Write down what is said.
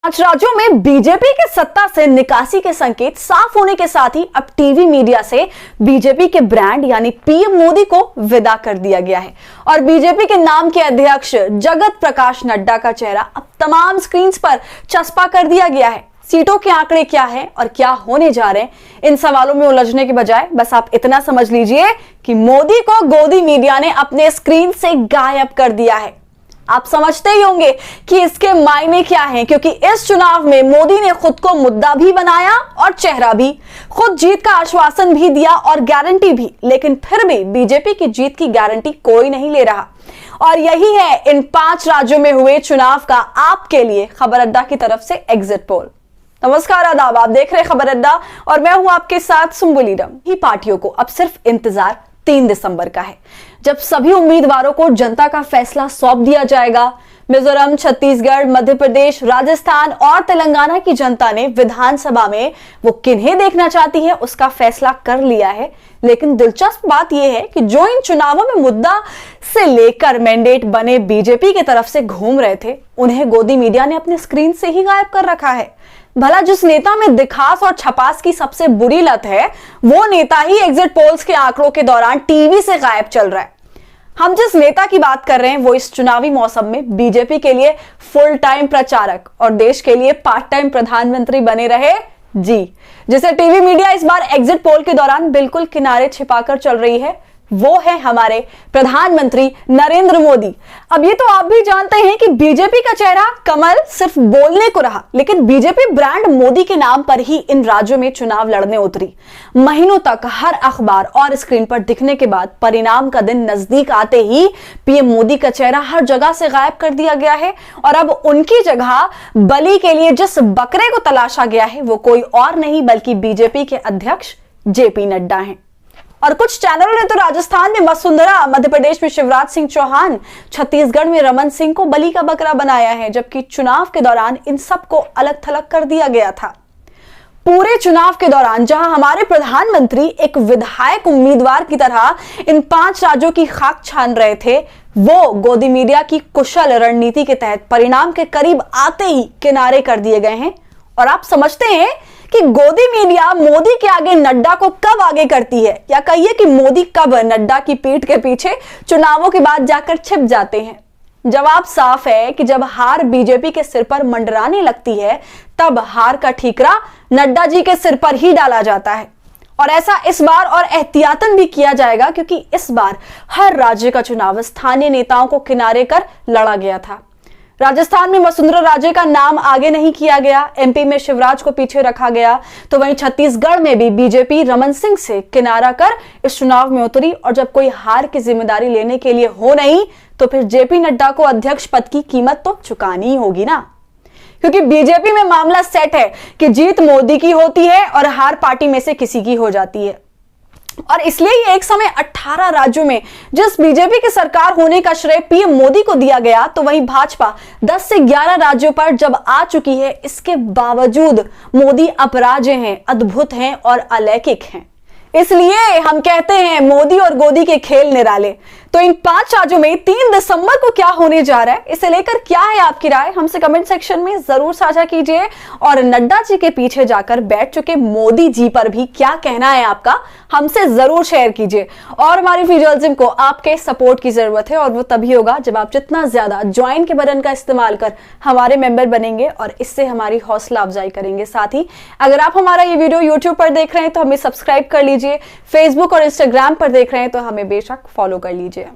पांच राज्यों में बीजेपी के सत्ता से निकासी के संकेत साफ होने के साथ ही अब टीवी मीडिया से बीजेपी के ब्रांड यानी पीएम मोदी को विदा कर दिया गया है और बीजेपी के नाम के अध्यक्ष जगत प्रकाश नड्डा का चेहरा अब तमाम स्क्रीन पर चस्पा कर दिया गया है। सीटों के आंकड़े क्या हैं और क्या होने जा रहे हैं, इन सवालों में उलझने के बजाय बस आप इतना समझ लीजिए कि मोदी को गोदी मीडिया ने अपने स्क्रीन से गायब कर दिया है। आप समझते ही होंगे कि इसके मायने क्या हैं, क्योंकि इस चुनाव में मोदी ने खुद को मुद्दा भी बनाया और चेहरा भी, खुद जीत का आश्वासन भी दिया और गारंटी भी, लेकिन फिर भी बीजेपी की जीत की गारंटी कोई नहीं ले रहा। और यही है इन 5 राज्यों में हुए चुनाव का आपके लिए खबर अड्डा की तरफ से एग्जिट पोल। नमस्कार, आदाब, आप देख रहे खबर अड्डा और मैं हूं आपके साथ सुम्बुलीडम। ही पार्टियों को अब सिर्फ इंतजार 3 दिसंबर का है, जब सभी उम्मीदवारों को जनता का फैसला सौंप दिया जाएगा। मिजोरम, छत्तीसगढ़, मध्य प्रदेश, राजस्थान और तेलंगाना की जनता ने विधानसभा में वो किन्हें देखना चाहती है उसका फैसला कर लिया है। लेकिन दिलचस्प बात यह है कि जो इन चुनावों में मुद्दा से लेकर मैंडेट बने बीजेपी की तरफ से घूम रहे थे, उन्हें गोदी मीडिया ने अपने स्क्रीन से ही गायब कर रखा है। भला जिस नेता में दिखास और छपास की सबसे बुरी लत है, वो नेता ही एग्जिट पोल्स के आंकड़ों के दौरान टीवी से गायब चल रहा है। हम जिस नेता की बात कर रहे हैं वो इस चुनावी मौसम में बीजेपी के लिए फुल टाइम प्रचारक और देश के लिए पार्ट टाइम प्रधानमंत्री बने रहे, जी, जिसे टीवी मीडिया इस बार एग्जिट पोल के दौरान बिल्कुल किनारे छिपाकर चल रही है, वो है हमारे प्रधानमंत्री नरेंद्र मोदी। अब ये तो आप भी जानते हैं कि बीजेपी का चेहरा कमल सिर्फ बोलने को रहा, लेकिन बीजेपी ब्रांड मोदी के नाम पर ही इन राज्यों में चुनाव लड़ने उतरी। महीनों तक हर अखबार और स्क्रीन पर दिखने के बाद परिणाम का दिन नजदीक आते ही पीएम मोदी का चेहरा हर जगह से गायब कर दिया गया है और अब उनकी जगह बलि के लिए जिस बकरे को तलाशा गया है वो कोई और नहीं बल्कि बीजेपी के अध्यक्ष जेपी नड्डा हैं। और कुछ चैनलों ने तो राजस्थान में वसुंधरा, मध्य प्रदेश में शिवराज सिंह चौहान, छत्तीसगढ़ में रमन सिंह को बलि का बकरा बनाया है, जबकि चुनाव के दौरान इन सबको अलग थलग कर दिया गया था। पूरे चुनाव के दौरान जहां हमारे प्रधानमंत्री एक विधायक उम्मीदवार की तरह इन 5 राज्यों की खाक छान रहे थे, वो गोदी मीडिया की कुशल रणनीति के तहत परिणाम के करीब आते ही किनारे कर दिए गए हैं। और आप समझते हैं कि गोदी मीडिया मोदी के आगे नड्डा को कब आगे करती है, या कहिए कि मोदी कब नड्डा की पीठ के पीछे चुनावों के बाद जाकर छिप जाते हैं। जवाब साफ है कि जब हार बीजेपी के सिर पर मंडराने लगती है, तब हार का ठीकरा नड्डा जी के सिर पर ही डाला जाता है। और ऐसा इस बार और एहतियातन भी किया जाएगा, क्योंकि इस बार हर राज्य का चुनाव स्थानीय नेताओं को किनारे कर लड़ा गया था। राजस्थान में वसुंधरा राजे का नाम आगे नहीं किया गया, एमपी में शिवराज को पीछे रखा गया, तो वहीं छत्तीसगढ़ में भी बीजेपी रमन सिंह से किनारा कर इस चुनाव में उतरी। और जब कोई हार की जिम्मेदारी लेने के लिए हो नहीं, तो फिर जेपी नड्डा को अध्यक्ष पद की कीमत तो चुकानी ही होगी ना, क्योंकि बीजेपी में मामला सेट है कि जीत मोदी की होती है और हार पार्टी में से किसी की हो जाती है। और इसलिए ही एक समय 18 राज्यों में जिस बीजेपी की सरकार होने का श्रेय पीएम मोदी को दिया गया, तो वहीं भाजपा 10 से 11 राज्यों पर जब आ चुकी है, इसके बावजूद मोदी अपराजय हैं, अद्भुत हैं और अलौकिक हैं। इसलिए हम कहते हैं मोदी और गोदी के खेल निराले। तो इन 5 राज्यों में 3 दिसंबर को क्या होने जा रहा है, इसे लेकर क्या है आपकी राय, हमसे कमेंट सेक्शन में जरूर साझा कीजिए। और नड्डा जी के पीछे जाकर बैठ चुके मोदी जी पर भी क्या कहना है आपका, हमसे जरूर शेयर कीजिए। और हमारी फीजर्लिज्म को आपके सपोर्ट की जरूरत है, और वो तभी होगा जब आप जितना ज्यादा ज्वाइन के बटन का इस्तेमाल कर हमारे मेंबर बनेंगे और इससे हमारी हौसला अफजाई करेंगे। साथ ही अगर आप हमारा ये वीडियो यूट्यूब पर देख रहे हैं तो हमें सब्सक्राइब कर लीजिए, फेसबुक और इंस्टाग्राम पर देख रहे हैं तो हमें बेशक फॉलो कर लीजिए।